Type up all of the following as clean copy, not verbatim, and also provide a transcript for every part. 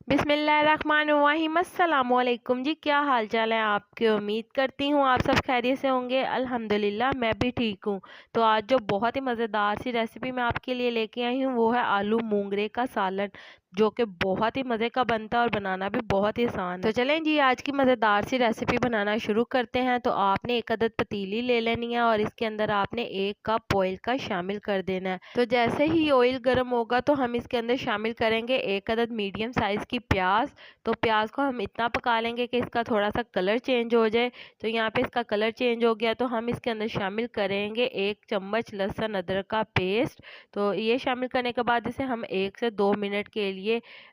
बिस्मिल्लाहिर्रहमानिर्रहीम। अस्सलामुअलैकुम जी, क्या हाल चाल है आपके। उम्मीद करती हूँ आप सब खैरियत से होंगे। अल्हम्दुलिल्लाह मैं भी ठीक हूँ। तो आज जो बहुत ही मज़ेदार सी रेसिपी मैं आपके लिए लेके आई हूँ वो है आलू मूंगरे का सालन, जो कि बहुत ही मज़े का बनता है और बनाना भी बहुत ही आसान है। तो चलें जी, आज की मज़ेदार सी रेसिपी बनाना शुरू करते हैं। तो आपने एक अदद पतीली ले लेनी है और इसके अंदर आपने 1 कप ऑयल का शामिल कर देना है। तो जैसे ही ऑयल गर्म होगा तो हम इसके अंदर शामिल करेंगे 1 अदद मीडियम साइज़ की प्याज। तो प्याज को हम इतना पका लेंगे कि इसका थोड़ा सा कलर चेंज हो जाए। तो यहाँ पे इसका कलर चेंज हो गया तो हम इसके अंदर शामिल करेंगे 1 चम्मच लहसुन अदरक का पेस्ट। तो ये शामिल करने के बाद इसे हम 1 से 2 मिनट के लिए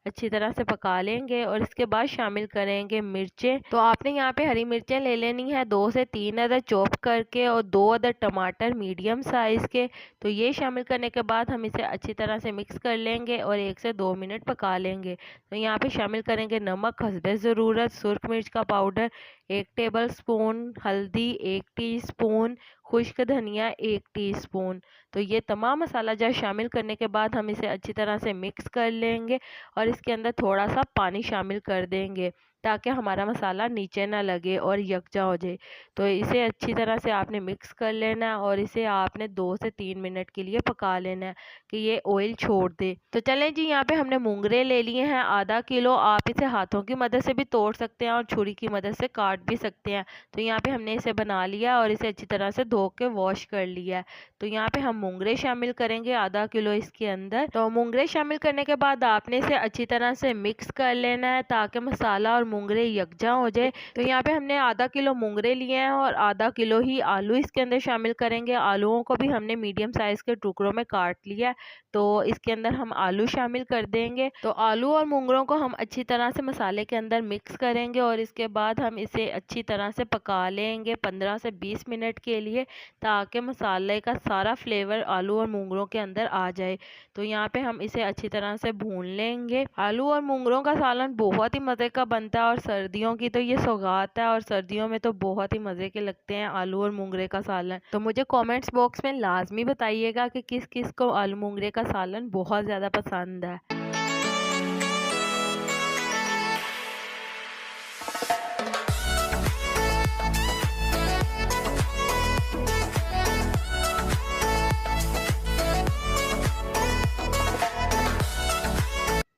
अच्छी तरह से पका लेंगे और इसके बाद शामिल करेंगे मिर्चें। तो आपने यहाँ पे हरी मिर्चें ले लेनी है 2 से 3 अदद चॉप करके, और 2 अदद टमाटर मीडियम साइज़ के। तो ये शामिल करने के बाद हम इसे अच्छी तरह से मिक्स कर लेंगे और 1 से 2 मिनट पका लेंगे। तो यहाँ पे शामिल करेंगे नमक हस्बे ज़रूरत, सुर्ख मिर्च का पाउडर 1 टेबल स्पून, हल्दी 1 टीस्पून, खुश्क धनिया 1 टीस्पून। तो ये तमाम मसाला जार शामिल करने के बाद हम इसे अच्छी तरह से मिक्स कर लेंगे और इसके अंदर थोड़ा सा पानी शामिल कर देंगे ताकि हमारा मसाला नीचे ना लगे और यकजा हो जाए। तो इसे अच्छी तरह से आपने मिक्स कर लेना है और इसे आपने 2 से 3 मिनट के लिए पका लेना है कि ये ऑयल छोड़ दे। तो चलें जी, यहाँ पे हमने मूंगरे ले लिए हैं आधा किलो। आप इसे हाथों की मदद से भी तोड़ सकते हैं और छुरी की मदद से काट भी सकते हैं। तो यहाँ पे हमने इसे बना लिया और इसे अच्छी तरह से धो के वॉश कर लिया है। तो यहाँ पे हम मूंगरे शामिल करेंगे आधा किलो इसके अंदर। तो मूंगरे शामिल करने के बाद आपने इसे अच्छी तरह से मिक्स कर लेना है ताकि मसाला और मूंगरे यकजा हो जाए। तो यहाँ पे हमने आधा किलो मूंगरे लिए हैं और आधा किलो ही आलू इसके अंदर शामिल करेंगे। आलूओं को भी हमने मीडियम साइज के टुकड़ों में काट लिया है। तो इसके अंदर हम आलू शामिल कर देंगे। तो आलू और मूंगरों को हम अच्छी तरह से मसाले के अंदर मिक्स करेंगे और इसके बाद हम इसे अच्छी तरह से पका लेंगे 15 से 20 मिनट के लिए, ताकि मसाले का सारा फ्लेवर आलू और मूंगरों के अंदर आ जाए। तो यहाँ पे हम इसे अच्छी तरह से भून लेंगे। आलू और मूंगरों का सालन बहुत ही मज़े का बनता है और सर्दियों की तो ये सौगात है, और सर्दियों में तो बहुत ही मज़े के लगते हैं आलू और मूंगरे का सालन। तो मुझे कमेंट्स बॉक्स में लाजमी बताइएगा कि किस किस को आलू मूंगरे का सालन बहुत ज़्यादा पसंद है।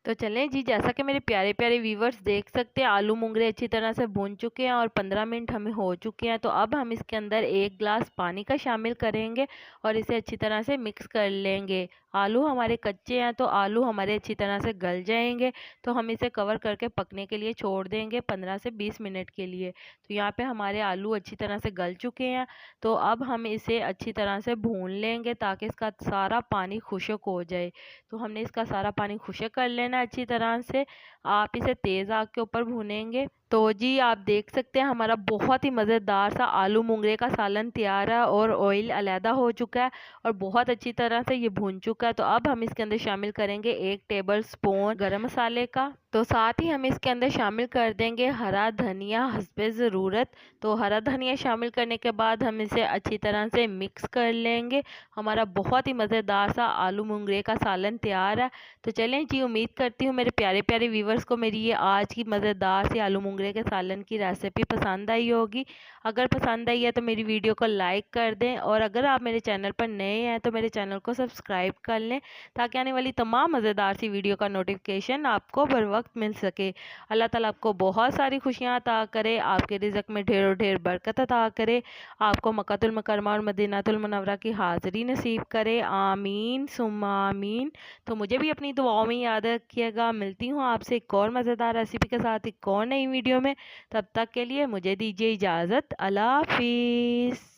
तो चलें जी, जैसा कि मेरे प्यारे प्यारे व्यूवर्स देख सकते हैं आलू मूंगरे अच्छी तरह से भून चुके हैं और 15 मिनट हमें हो चुके हैं। तो अब हम इसके अंदर 1 गिलास पानी का शामिल करेंगे और इसे अच्छी तरह से मिक्स कर लेंगे। आलू हमारे कच्चे हैं तो आलू हमारे अच्छी तरह से गल जाएंगे। तो हम इसे कवर करके पकने के लिए छोड़ देंगे 15 से 20 मिनट के लिए। तो यहाँ पे हमारे आलू अच्छी तरह से गल चुके हैं। तो अब हम इसे अच्छी तरह से भून लेंगे ताकि इसका सारा पानी खुश्क हो जाए। तो हमने इसका सारा पानी खुश्क कर लेना अच्छी तरह से। आप इसे तेज़ आग के ऊपर भूनेंगे। तो जी, आप देख सकते हैं हमारा बहुत ही मज़ेदार सा आलू मूंगरे का सालन तैयार है और ऑयल अलहदा हो चुका है और बहुत अच्छी तरह से ये भून चुका है। तो अब हम इसके अंदर शामिल करेंगे 1 टेबल स्पून गरम मसाले का। तो साथ ही हम इसके अंदर शामिल कर देंगे हरा धनिया हस्बे ज़रूरत। तो हरा धनिया शामिल करने के बाद हम इसे अच्छी तरह से मिक्स कर लेंगे। हमारा बहुत ही मज़ेदार सा आलू मूंगरे का सालन तैयार है। तो चलें जी, उम्मीद करती हूँ मेरे प्यारे प्यारे व्यूवर्स को मेरी ये आज की मज़ेदार सी आलू मूंगरे के सालन की रेसिपी पसंद आई होगी। अगर पसंद आई है तो मेरी वीडियो को लाइक कर दें, और अगर आप मेरे चैनल पर नए हैं तो मेरे चैनल को सब्सक्राइब कर लें ताकि आने वाली तमाम मज़ेदार सी वीडियो का नोटिफिकेशन आपको बर वक्त मिल सके। अल्लाह ताला आपको बहुत सारी खुशियाँ अता करे, आपके रिज़्क़ में ढेरों ढेर बरकत अता करे, आपको मक्कातुल मुकर्रमा और मदीनातुल मुनव्वरा की हाज़िरी नसीब करे। आमीन सुम्मा आमीन। तो मुझे भी अपनी दुआओं में याद रखिएगा। मिलती हूँ आपसे एक और मज़ेदार रेसिपी के साथ एक और नई वीडियो में। तब तक के लिए मुझे दीजिए इजाज़त। अल्लाह हाफिज़।